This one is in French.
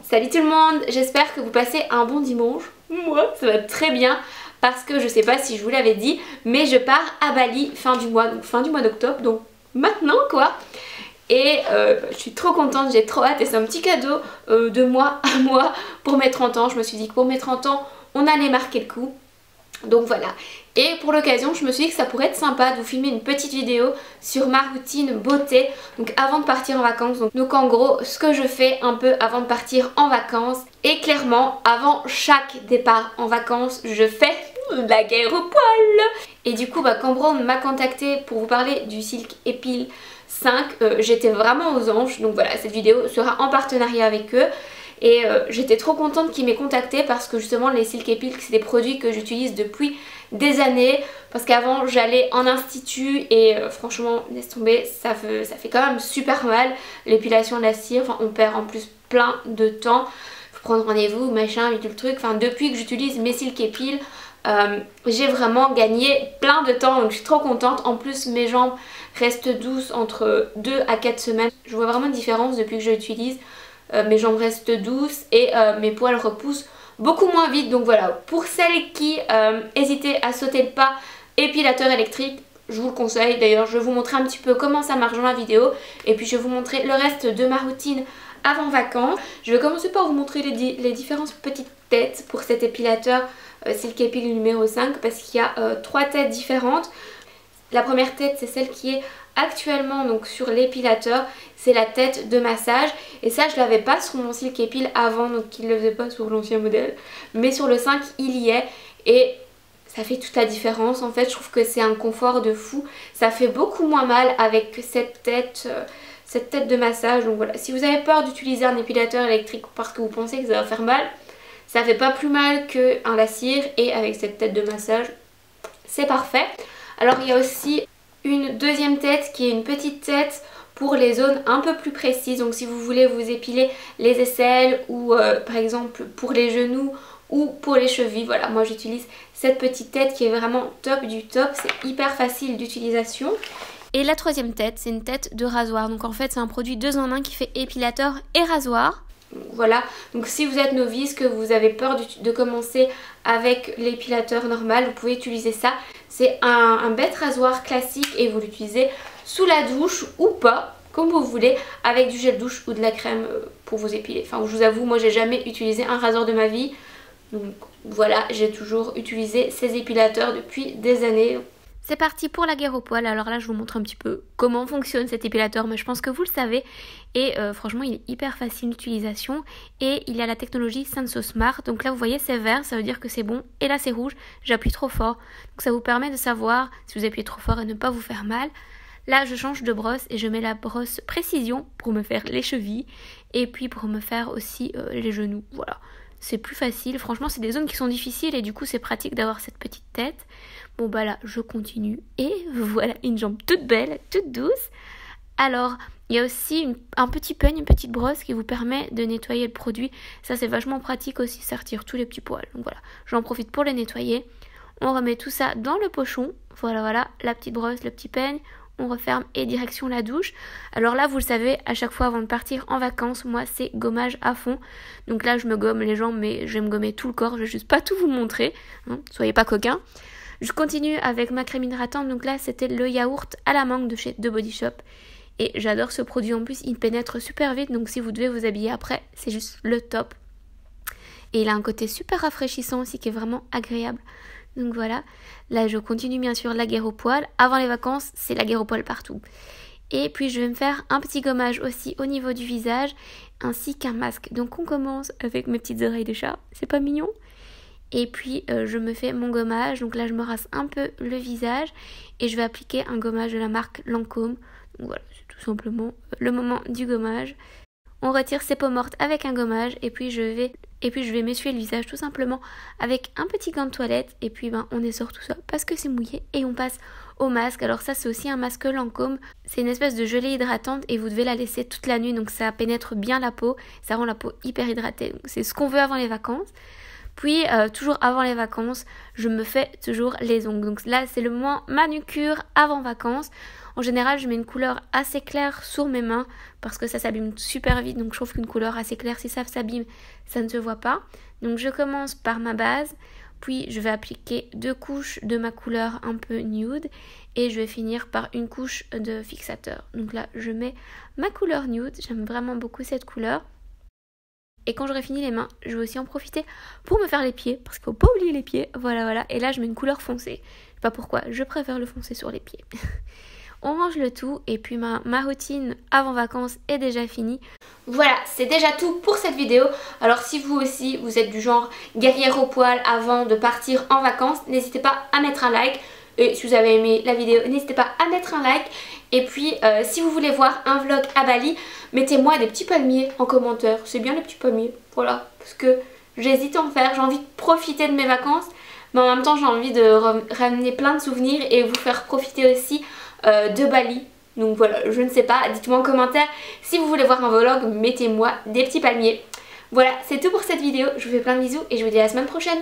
Salut tout le monde, j'espère que vous passez un bon dimanche. Moi ça va très bien parce que je sais pas si je vous l'avais dit, mais je pars à Bali fin du mois d'octobre, donc maintenant quoi. Et je suis trop contente, j'ai trop hâte et c'est un petit cadeau de moi à moi pour mes 30 ans. Je me suis dit que pour mes 30 ans on allait marquer le coup. Donc voilà, et pour l'occasion je me suis dit que ça pourrait être sympa de vous filmer une petite vidéo sur ma routine beauté, donc avant de partir en vacances. Donc en gros ce que je fais un peu avant de partir en vacances, et clairement avant chaque départ en vacances je fais la guerre au poil. Et du coup quand m'a contacté pour vous parler du Silk Epil 5, j'étais vraiment aux anges. Donc voilà, cette vidéo sera en partenariat avec eux. Et j'étais trop contente qu'ils m'aient contacté parce que justement les Silk Epil c'est des produits que j'utilise depuis des années. Parce qu'avant j'allais en institut et franchement laisse tomber, ça fait quand même super mal l'épilation de la cire. Enfin on perd en plus plein de temps, faut prendre rendez-vous machin et tout le truc. Enfin depuis que j'utilise mes Silk Epil j'ai vraiment gagné plein de temps, donc je suis trop contente. En plus mes jambes restent douces entre 2 à 4 semaines. Je vois vraiment une différence depuis que je l'utilise. Mes jambes restent douces et mes poils repoussent beaucoup moins vite. Donc voilà, pour celles qui hésitaient à sauter le pas épilateur électrique, je vous le conseille. D'ailleurs je vais vous montrer un petit peu comment ça marche dans la vidéo et puis je vais vous montrer le reste de ma routine avant vacances. Je vais commencer par vous montrer les différentes petites têtes pour cet épilateur Silk Epil numéro 5 parce qu'il y a 3 têtes différentes. La première tête c'est celle qui est actuellement donc sur l'épilateur, c'est la tête de massage et ça je l'avais pas sur mon Silk Epil avant, donc il le faisait pas sur l'ancien modèle, mais sur le 5 il y est et ça fait toute la différence. En fait je trouve que c'est un confort de fou, ça fait beaucoup moins mal avec cette tête de massage. Donc voilà, si vous avez peur d'utiliser un épilateur électrique parce que vous pensez que ça va faire mal, ça fait pas plus mal qu'un la cire, et avec cette tête de massage c'est parfait. Alors il y a aussi une deuxième tête qui est une petite tête pour les zones un peu plus précises. Donc si vous voulez vous épiler les aisselles ou par exemple pour les genoux ou pour les chevilles, voilà, moi j'utilise cette petite tête qui est vraiment top du top, c'est hyper facile d'utilisation. Et la troisième tête, c'est une tête de rasoir. Donc en fait c'est un produit 2 en 1 qui fait épilateur et rasoir. Voilà, donc si vous êtes novice, que vous avez peur de commencer avec l'épilateur normal, vous pouvez utiliser ça. C'est un bête rasoir classique et vous l'utilisez sous la douche ou pas, comme vous voulez, avec du gel douche ou de la crème pour vous épiler. Enfin je vous avoue, moi j'ai jamais utilisé un rasoir de ma vie, donc voilà, j'ai toujours utilisé ces épilateurs depuis des années. C'est parti pour la guerre au poil. Alors là je vous montre un petit peu comment fonctionne cet épilateur, mais je pense que vous le savez. Et franchement il est hyper facile d'utilisation et il a la technologie Senso Smart. Donc là vous voyez c'est vert, ça veut dire que c'est bon, et là c'est rouge, j'appuie trop fort. Donc ça vous permet de savoir si vous appuyez trop fort et ne pas vous faire mal. Là je change de brosse et je mets la brosse précision pour me faire les chevilles et puis pour me faire aussi les genoux. Voilà, c'est plus facile. Franchement c'est des zones qui sont difficiles et du coup c'est pratique d'avoir cette petite tête. Bon bah là je continue et voilà une jambe toute belle, toute douce. Alors il y a aussi un petit peigne, une petite brosse qui vous permet de nettoyer le produit. Ça c'est vachement pratique aussi, ça retire tous les petits poils. Donc voilà, j'en profite pour les nettoyer. On remet tout ça dans le pochon. Voilà, la petite brosse, le petit peigne. On referme et direction la douche. Alors là vous le savez, à chaque fois avant de partir en vacances, moi c'est gommage à fond. Donc là je me gomme les jambes, mais je vais me gommer tout le corps. Je vais juste pas tout vous montrer, hein, soyez pas coquins. Je continue avec ma crème hydratante, donc là c'était le yaourt à la mangue de chez The Body Shop. Et j'adore ce produit, en plus il pénètre super vite, donc si vous devez vous habiller après, c'est juste le top. Et il a un côté super rafraîchissant aussi qui est vraiment agréable. Donc voilà, là je continue bien sûr la guerre au poil. Avant les vacances, c'est la guerre au poil partout. Et puis je vais me faire un petit gommage aussi au niveau du visage, ainsi qu'un masque. Donc on commence avec mes petites oreilles de chat, c'est pas mignon ? Et puis je me fais mon gommage, donc là je me rase un peu le visage et je vais appliquer un gommage de la marque Lancôme. Donc voilà, c'est tout simplement le moment du gommage. On retire ses peaux mortes avec un gommage et puis je vais m'essuyer le visage tout simplement avec un petit gant de toilette et puis on essore tout ça parce que c'est mouillé et on passe au masque. Alors ça c'est aussi un masque Lancôme, c'est une espèce de gelée hydratante et vous devez la laisser toute la nuit, donc ça pénètre bien la peau, ça rend la peau hyper hydratée. Donc c'est ce qu'on veut avant les vacances. Puis toujours avant les vacances, je me fais toujours les ongles. Donc là c'est le moment manucure avant vacances. En général, je mets une couleur assez claire sur mes mains parce que ça s'abîme super vite. Donc je trouve qu'une couleur assez claire, si ça s'abîme, ça ne se voit pas. Donc je commence par ma base, puis je vais appliquer 2 couches de ma couleur un peu nude et je vais finir par une couche de fixateur. Donc là, je mets ma couleur nude, j'aime vraiment beaucoup cette couleur. Et quand j'aurai fini les mains, je vais aussi en profiter pour me faire les pieds, parce qu'il ne faut pas oublier les pieds, voilà. Et là, je mets une couleur foncée. Je sais pas pourquoi, je préfère le foncé sur les pieds. On range le tout et puis ma routine avant vacances est déjà finie. Voilà, c'est déjà tout pour cette vidéo. Alors si vous aussi, vous êtes du genre guerrière au poil avant de partir en vacances, n'hésitez pas à mettre un like. Et si vous avez aimé la vidéo, n'hésitez pas à mettre un like. Et puis si vous voulez voir un vlog à Bali, mettez-moi des petits palmiers en commentaire. C'est bien les petits palmiers, voilà. Parce que j'hésite à en faire, j'ai envie de profiter de mes vacances. Mais en même temps j'ai envie de ramener plein de souvenirs et vous faire profiter aussi de Bali. Donc voilà, je ne sais pas, dites-moi en commentaire si vous voulez voir un vlog, mettez-moi des petits palmiers. Voilà, c'est tout pour cette vidéo, je vous fais plein de bisous et je vous dis à la semaine prochaine.